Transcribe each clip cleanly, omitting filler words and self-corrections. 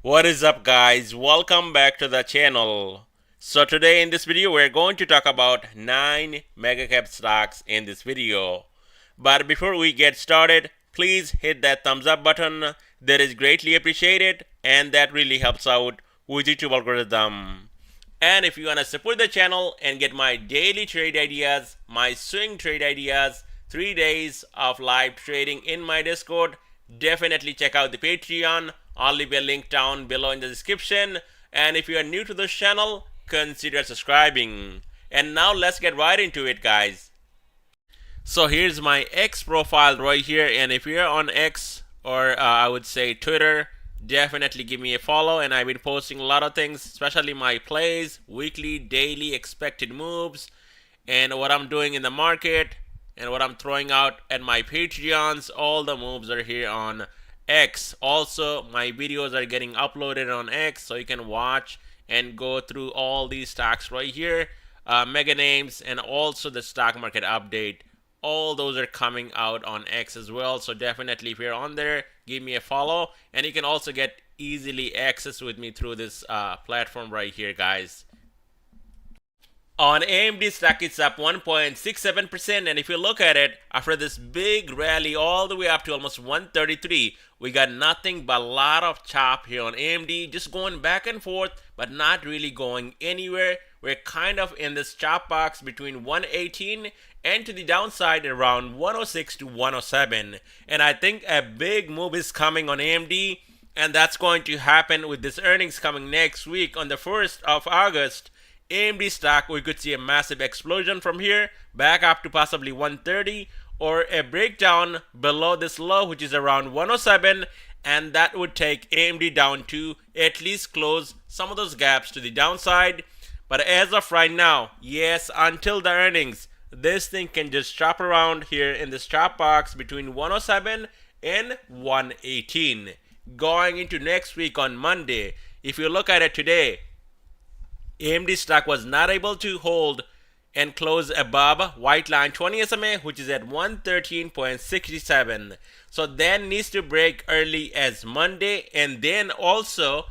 What is up, guys? Welcome back to the channel. So today in this video we're going to talk about 9 mega cap stocks in this video. But before we get started, please hit that thumbs up button. That is greatly appreciated and that really helps out with YouTube algorithm. And if you want to support the channel and get my daily trade ideas, my swing trade ideas, 3 days of live trading in my Discord, definitely check out the Patreon. I'll leave a link down below in the description. And if you are new to this channel, consider subscribing. And now let's get right into it, guys. So here's my X profile right here. And if you're on X or I would say Twitter, definitely give me a follow. And I've been posting a lot of things, especially my plays, weekly, daily expected moves, and what I'm doing in the market, and what I'm throwing out at my Patreons. All the moves are here on X. Also, my videos are getting uploaded on X, so you can watch and go through all these stocks right here, mega names, and also the stock market update. All those are coming out on X as well. So definitely, if you're on there, give me a follow, and you can also get easily access with me through this platform right here, guys. On AMD stock, it's up 1.67%, and if you look at it, after this big rally all the way up to almost 133, we got nothing but a lot of chop here on AMD, just going back and forth, but not really going anywhere. We're kind of in this chop box between 118 and to the downside around 106 to 107. And I think a big move is coming on AMD, and that's going to happen with this earnings coming next week on the 1st of August. AMD stock, we could see a massive explosion from here back up to possibly 130, or a breakdown below this low, which is around 107, and that would take AMD down to at least close some of those gaps to the downside. But as of right now, yes, until the earnings, this thing can just chop around here in this chop box between 107 and 118. Going into next week on Monday, if you look at it today, AMD stock was not able to hold and close above white line 20 SMA, which is at 113.67. So that needs to break early as Monday, and then also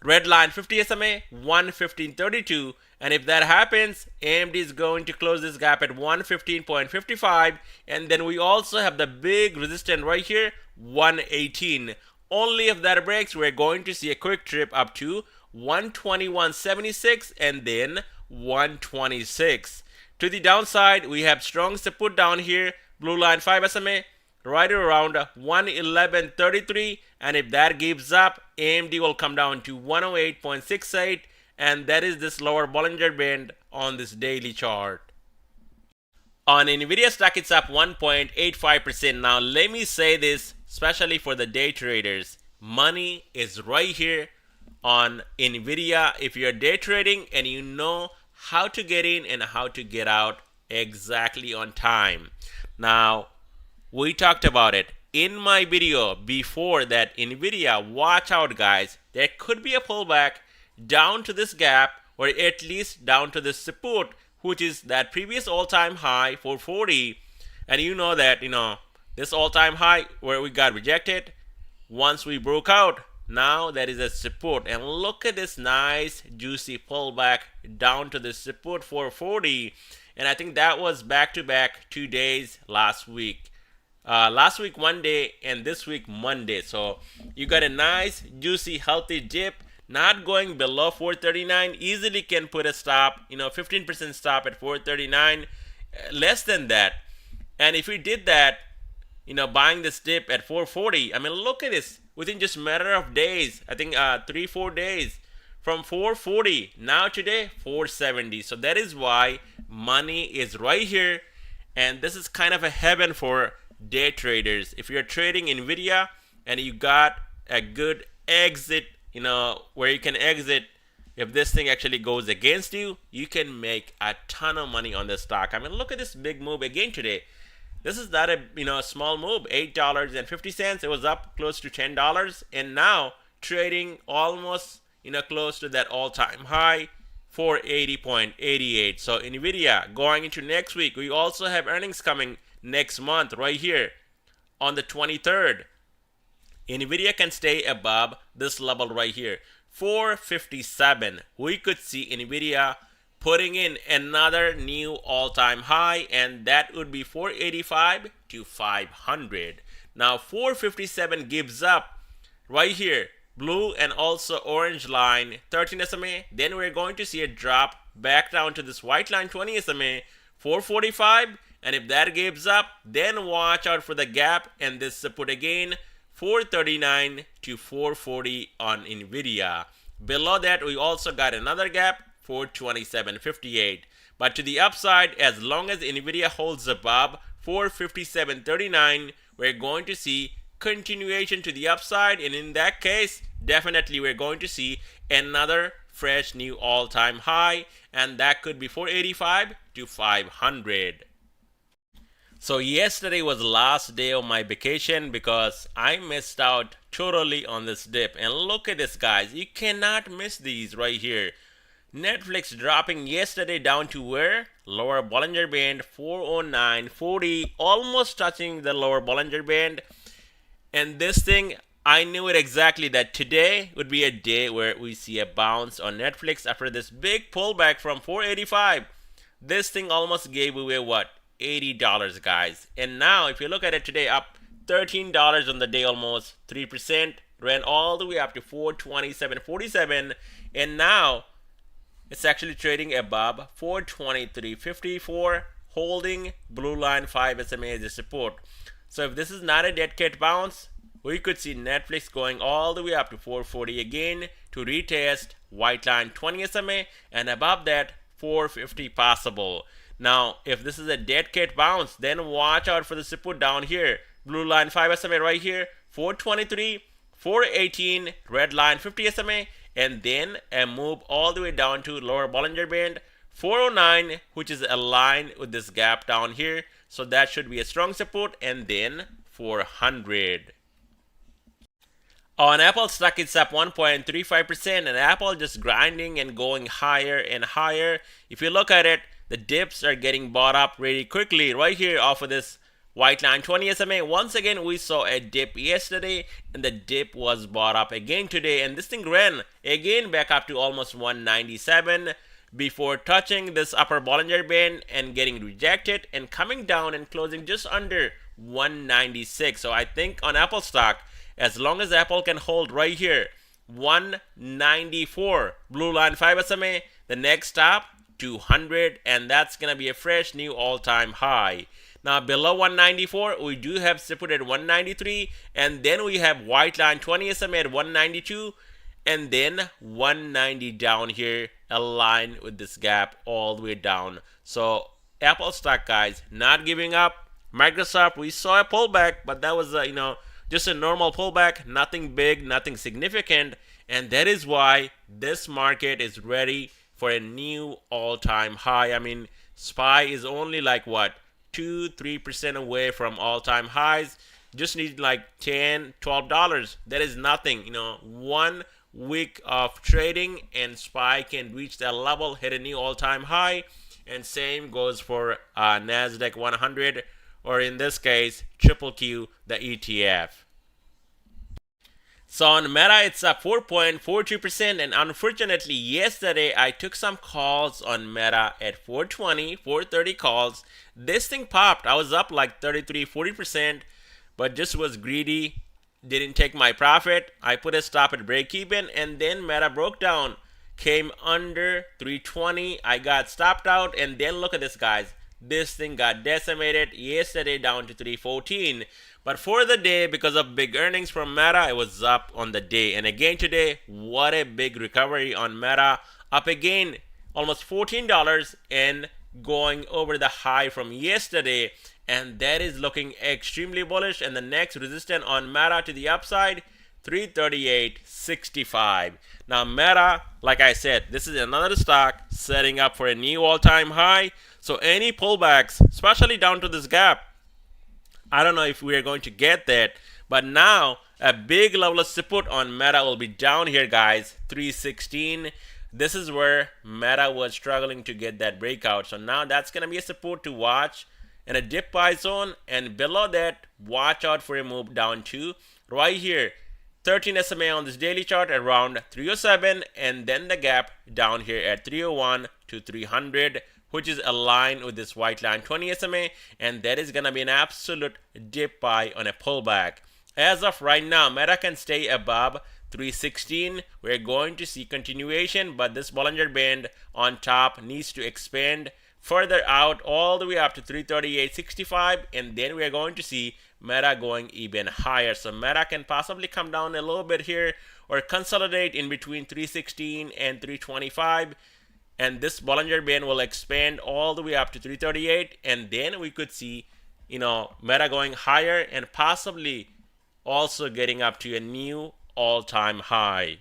red line 50 SMA 115.32. And if that happens, AMD is going to close this gap at 115.55. And then we also have the big resistance right here, 118. Only if that breaks, we're going to see a quick trip up to 121.76 and then 126. To the downside, we have strong support down here, blue line 5 SMA right around 111.33, and if that gives up, AMD will come down to 108.68, and that is this lower Bollinger Band on this daily chart. On Nvidia stock, it's up 1.85%. Now let me say this, especially for the day traders, money is right here on Nvidia. If you're day trading and you know how to get in and how to get out exactly on time. Now, we talked about it in my video before that Nvidia, watch out guys, there could be a pullback down to this gap, or at least down to this support, which is that previous all-time high 440. And you know that, this all-time high where we got rejected, once we broke out, now that is a support. And look at this nice juicy pullback down to the support 440. And I think that was back-to-back 2 days last week. Last week one day and this week Monday. So you got a nice juicy healthy dip, not going below 439. Easily can put a stop, 15% stop at 439, less than that. And if we did that, buying this dip at 440, I mean, look at this. Within just a matter of days, I think 3-4 days, from 440 now today 470. So that is why money is right here, and this is kind of a heaven for day traders. If you're trading Nvidia and you got a good exit, where you can exit if this thing actually goes against you, you can make a ton of money on this stock. I mean, look at this big move again today. This is not a small move, $8.50. It was up close to $10, and now trading almost close to that all-time high, 480.88. So Nvidia going into next week. We also have earnings coming next month right here on the 23rd. Nvidia can stay above this level right here, 457. We could see Nvidia putting in another new all-time high, and that would be 485 to 500. Now 457 gives up right here, blue and also orange line 13 SMA. Then we're going to see a drop back down to this white line 20 SMA, 445. And if that gives up, then watch out for the gap and this support again, 439 to 440 on Nvidia. Below that, we also got another gap, 427.58. But to the upside, as long as Nvidia holds above 457.39, we're going to see continuation to the upside, and in that case, definitely we're going to see another fresh new all-time high, and that could be 485 to 500. So yesterday was the last day of my vacation because I missed out totally on this dip. And look at this, guys. You cannot miss these right here. Netflix dropping yesterday down to where? Lower Bollinger Band, 409.40, almost touching the lower Bollinger Band. And this thing, I knew it exactly that today would be a day where we see a bounce on Netflix after this big pullback from 485. This thing almost gave away what? $80, guys. And now if you look at it today, up $13 on the day, almost 3%, ran all the way up to 427.47, and now it's actually trading above 423.54, holding blue line 5 SMA as a support. So if this is not a dead cat bounce, we could see Netflix going all the way up to 440 again to retest white line 20 SMA, and above that 450 possible. Now, if this is a dead cat bounce, then watch out for the support down here. Blue line 5 SMA right here, 423, 418, red line 50 SMA, and then a move all the way down to lower Bollinger Band, 409, which is aligned with this gap down here. So that should be a strong support, and then 400. On Apple stock, it's up 1.35%, and Apple just grinding and going higher and higher. If you look at it, the dips are getting bought up really quickly right here off of this white line 20 SMA. Once again, we saw a dip yesterday, and the dip was bought up again today, and this thing ran again back up to almost 197 before touching this upper Bollinger Band and getting rejected and coming down and closing just under 196. So I think on Apple stock, as long as Apple can hold right here 194 blue line 5 SMA, the next stop 200, and that's gonna be a fresh new all-time high. Now below 194, we do have support at 193, and then we have white line 20 SMA at 192, and then 190 down here, aligned with this gap all the way down. So Apple stock, guys, not giving up. Microsoft, we saw a pullback, but that was just a normal pullback, nothing big, nothing significant, and that is why this market is ready for a new all-time high. I mean, SPY is only like what, 2-3% away from all-time highs. Just need like $10-12. That is nothing. 1 week of trading and SPY can reach that level, hit a new all-time high. And same goes for Nasdaq 100, or in this case QQQ, the ETF. So on Meta, it's up 4.42%, and unfortunately yesterday I took some calls on Meta at 420, 430 calls. This thing popped. I was up like 33-40%, but just was greedy, didn't take my profit. I put a stop at break even, and then Meta broke down, came under 320. I got stopped out, and then look at this, guys. This thing got decimated yesterday down to 314. But for the day, because of big earnings from Meta, it was up on the day. And again today, what a big recovery on Meta. Up again, almost $14 and going over the high from yesterday. And that is looking extremely bullish. And the next resistance on Meta to the upside, 338.65. Now Meta, like I said, this is another stock setting up for a new all-time high. So any pullbacks, especially down to this gap, I don't know if we are going to get that, but now a big level of support on Meta will be down here, guys, 316. This is where Meta was struggling to get that breakout. So now that's going to be a support to watch. in a dip buy zone, and below that, watch out for a move down to right here, 13 SMA on this daily chart around 307, and then the gap down here at 301 to 300, which is aligned with this white line 20 SMA, and that is going to be an absolute dip buy on a pullback. As of right now, Meta can stay above 316. We're going to see continuation, but this Bollinger Band on top needs to expand further out all the way up to 338.65, and then we're going to see Meta going even higher. So Meta can possibly come down a little bit here or consolidate in between 316 and 325, and this Bollinger Band will expand all the way up to 338, and then we could see, Meta going higher and possibly also getting up to a new all-time high.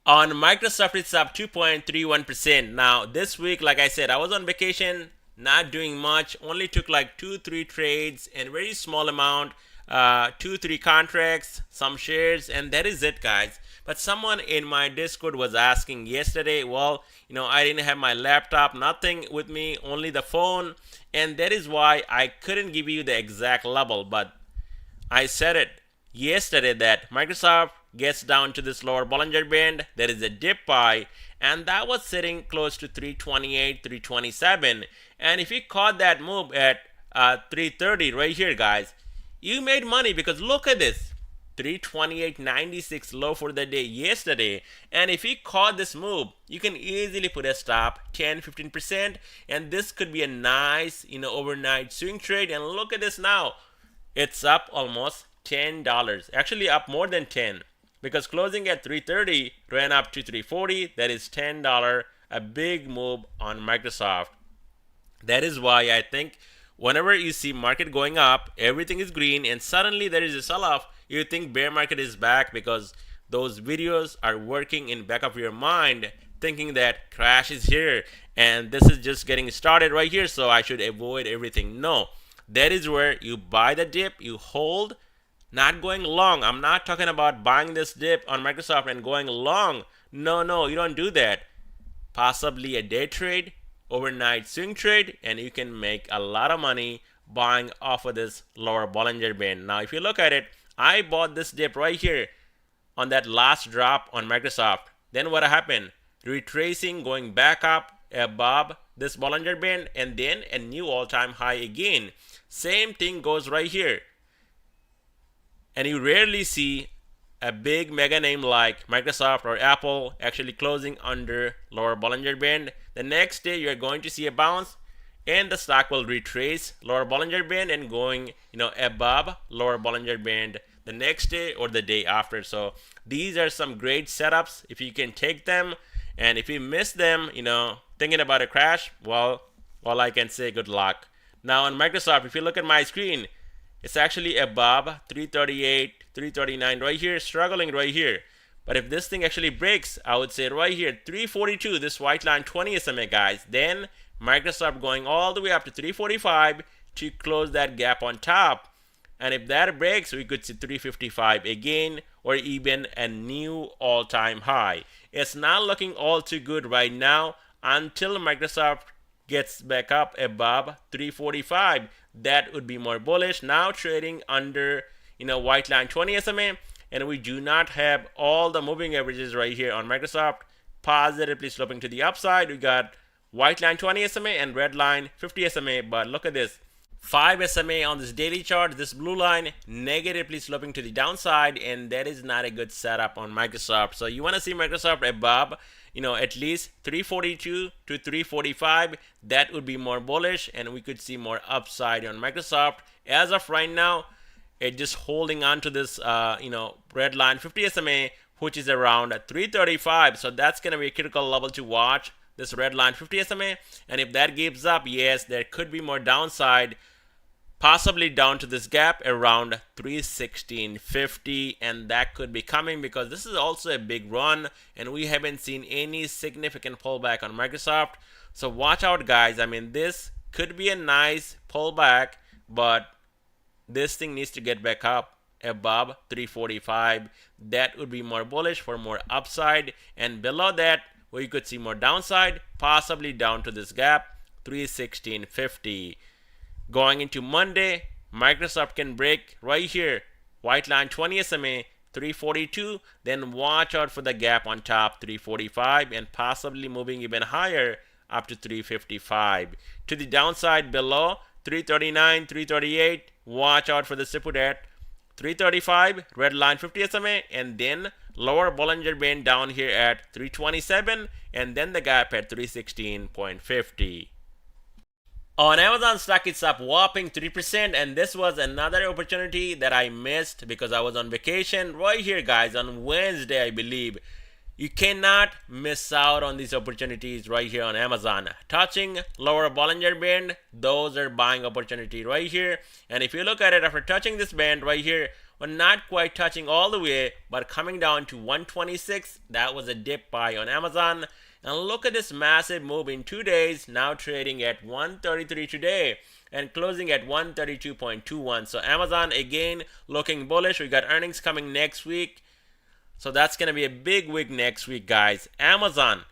On Microsoft, it's up 2.31%. Now, this week, like I said, I was on vacation, not doing much, only took like 2-3 trades and very small amount, 2-3 contracts, some shares, and that is it, guys. But someone in my Discord was asking yesterday, well, I didn't have my laptop, nothing with me, only the phone, and that is why I couldn't give you the exact level, but I said it yesterday that Microsoft gets down to this lower Bollinger Band, there is a dip buy, and that was sitting close to 328, 327. And if you caught that move at 330 right here, guys, you made money, because look at this, 328.96 low for the day yesterday. And if you caught this move, you can easily put a stop 10-15%, and this could be a nice overnight swing trade. And look at this now, it's up almost $10, actually up more than 10, because closing at 330 ran up to 340. That is $10, a big move on Microsoft. That is why I think whenever you see market going up, everything is green, and suddenly there is a sell-off, you think bear market is back, because those videos are working in back of your mind, thinking that crash is here and this is just getting started right here, so I should avoid everything. No, that is where you buy the dip, you hold, not going long. I'm not talking about buying this dip on Microsoft and going long. No, you don't do that. Possibly a day trade, overnight swing trade, and you can make a lot of money buying off of this lower Bollinger Band. Now, if you look at it, I bought this dip right here on that last drop on Microsoft. Then what happened? Retracing, going back up above this Bollinger Band, and then a new all-time high again. Same thing goes right here. And you rarely see a big mega name like Microsoft or Apple actually closing under lower Bollinger Band. The next day you're going to see a bounce, and the stock will retrace lower Bollinger Band and going above lower Bollinger Band the next day or the day after. So these are some great setups if you can take them, and if you miss them, thinking about a crash, well, all I can say, good luck. Now on Microsoft, if you look at my screen, it's actually above 338, 339 right here, struggling right here. But if this thing actually breaks, I would say right here, 342, this white line 20 SMA, guys. Then Microsoft going all the way up to 345 to close that gap on top. And if that breaks, we could see 355 again, or even a new all-time high. It's not looking all too good right now until Microsoft gets back up above 345. That would be more bullish. Now trading under white line 20 SMA, and we do not have all the moving averages right here on Microsoft positively sloping to the upside. We got white line 20 SMA and red line 50 SMA, but look at this, 5 SMA on this daily chart, this blue line negatively sloping to the downside, and that is not a good setup on Microsoft. So you want to see Microsoft above at least 342 to 345. That would be more bullish, and we could see more upside on Microsoft. As of right now, it's just holding on to this red line 50 SMA, which is around 335. So that's going to be a critical level to watch, this red line 50 SMA. And if that gives up, yes, there could be more downside, possibly down to this gap around 316.50, and that could be coming because this is also a big run and we haven't seen any significant pullback on Microsoft. So watch out, guys. I mean, this could be a nice pullback, but this thing needs to get back up above 345. That would be more bullish for more upside, and below that we could see more downside, possibly down to this gap 316.50. Going into Monday, Microsoft can break right here, white line 20 SMA 342, then watch out for the gap on top 345 and possibly moving even higher up to 355. To the downside below 339, 338, watch out for the support at 335, red line 50 SMA, and then lower Bollinger Band down here at 327, and then the gap at 316.50. On Amazon stock, it's up whopping 3%, and this was another opportunity that I missed because I was on vacation right here, guys, on Wednesday, I believe. You cannot miss out on these opportunities right here on Amazon. Touching lower Bollinger Band, those are buying opportunity right here. And if you look at it after touching this band right here, well, not quite touching all the way, but coming down to 126, that was a dip buy on Amazon. And look at this massive move in 2 days, now trading at 133 today and closing at 132.21. So Amazon again looking bullish. We got earnings coming next week. So that's going to be a big week next week, guys. Amazon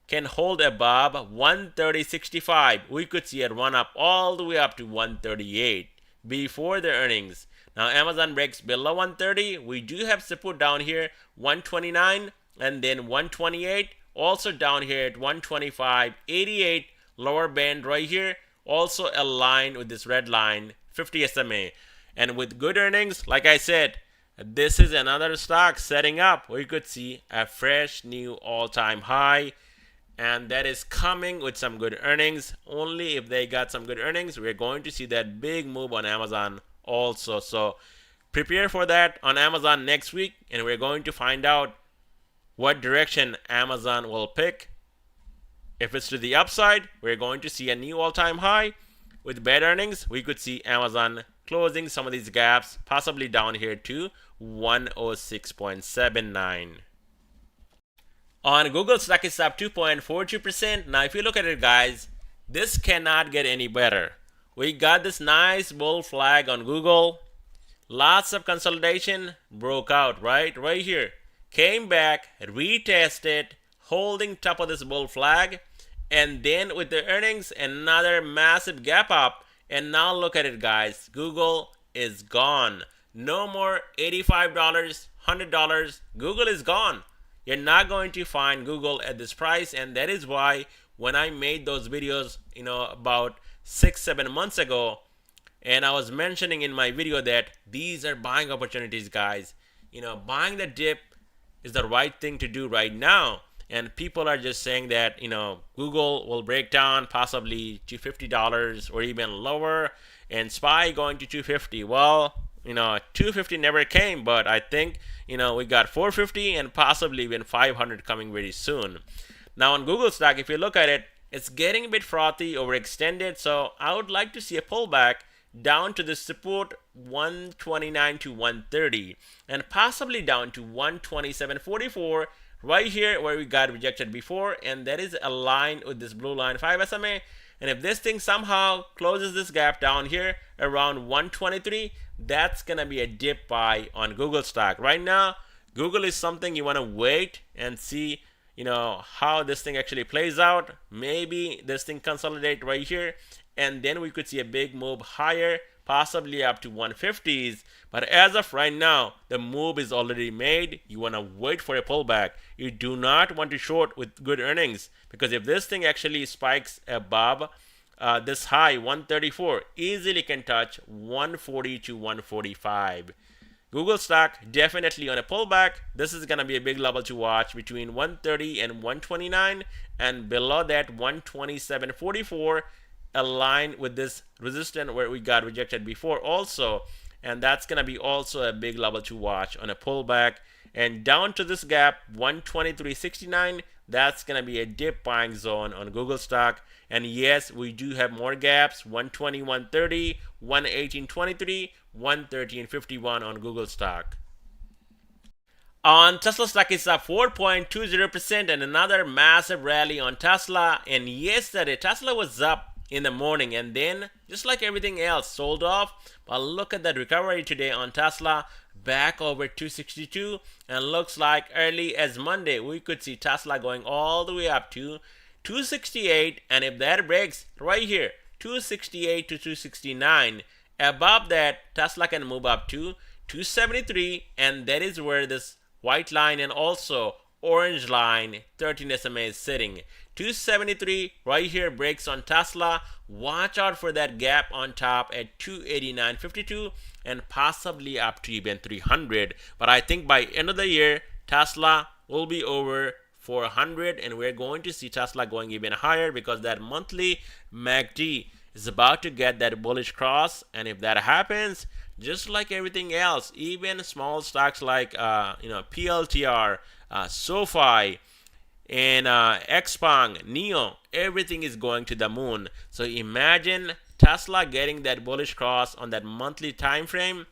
can hold above 130.65. We could see it run up all the way up to 138 before the earnings. Now Amazon breaks below 130. We do have support down here, 129 and then 128. Also down here at 125.88, lower band right here, also aligned with this red line, 50 SMA. And with good earnings, like I said, this is another stock setting up where you could see a fresh new all-time high. And that is coming with some good earnings. Only if they got some good earnings, we're going to see that big move on Amazon also. So prepare for that on Amazon next week, and we're going to find out what direction Amazon will pick. If it's to the upside, we're going to see a new all-time high. With bad earnings, we could see Amazon closing some of these gaps, possibly down here to 106.79. On Google stock, it's up 2.42%. Now, if you look at it, guys, this cannot get any better. We got this nice bull flag on Google. Lots of consolidation broke out, right here. Came back, retested, holding top of this bull flag, and then with the earnings, another massive gap up. And now look at it, guys. Google is gone. No more $85, $100. Google is gone. You're not going to find Google at this price, and that is why when I made those videos, about 6-7 months ago, and I was mentioning in my video that these are buying opportunities, guys. Buying the dip is the right thing to do right now. And people are just saying that, Google will break down possibly to $50 or even lower, and SPY going to 250. Well, 250 never came, but I think, we got 450 and possibly even 500 coming very soon. Now on Google stock, if you look at it, it's getting a bit frothy, overextended. So I would like to see a pullback down to the support 129 to 130 and possibly down to 127.44 right here where we got rejected before, and that is aligned with this blue line 5 SMA. And if this thing somehow closes this gap down here around 123, that's gonna be a dip buy on Google stock. Right now, Google is something you want to wait and see how this thing actually plays out. Maybe this thing consolidate right here, and then we could see a big move higher, possibly up to 150s. But as of right now, the move is already made. You want to wait for a pullback. You do not want to short with good earnings, because if this thing actually spikes above this high 134, easily can touch 140 to 145. Google stock definitely on a pullback. This is going to be a big level to watch between 130 and 129, and below that 127.44, aligned with this resistance where we got rejected before also, and that's going to be also a big level to watch on a pullback. And down to this gap 123.69, that's going to be a dip buying zone on Google stock. And yes, we do have more gaps, 120.130, 118.23, 113.51 on Google stock. On Tesla stock, it's up 4.20% and another massive rally on Tesla. And yesterday Tesla was up in the morning, and then just like everything else sold off. But look at that recovery today on Tesla, back over 262, and looks like early as Monday we could see Tesla going all the way up to 268. And if that breaks right here 268 to 269. Above that, Tesla can move up to 273, and that is where this white line and also orange line 13 SMA is sitting. 273 right here breaks on Tesla. Watch out for that gap on top at 289.52 and possibly up to even 300. But I think by end of the year, Tesla will be over 400, and we're going to see Tesla going even higher because that monthly MACD is about to get that bullish cross. And if that happens, just like everything else, even small stocks like PLTR, SoFi, and Xpeng, Neo, everything is going to the moon. So imagine Tesla getting that bullish cross on that monthly time frame.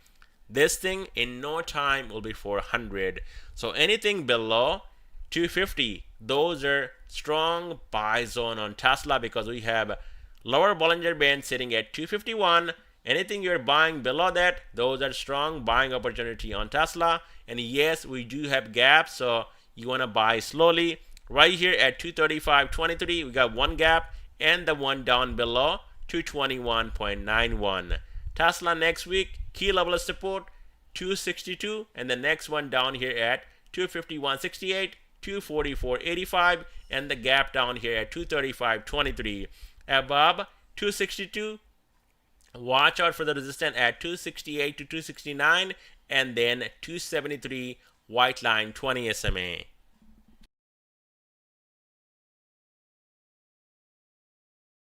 This thing in no time will be 400. So anything below 250, those are strong buy zone on Tesla because we have lower Bollinger Band sitting at 251. Anything you're buying below that, those are strong buying opportunity on Tesla. And yes, we do have gaps, so you want to buy slowly. Right here at 235.23, we got one gap, and the one down below 221.91. Tesla next week, key level of support 262, and the next one down here at 251.68, 244.85, and the gap down here at 235.23. Above 262, watch out for the resistance at 268 to 269, and then 273 white line 20 SMA.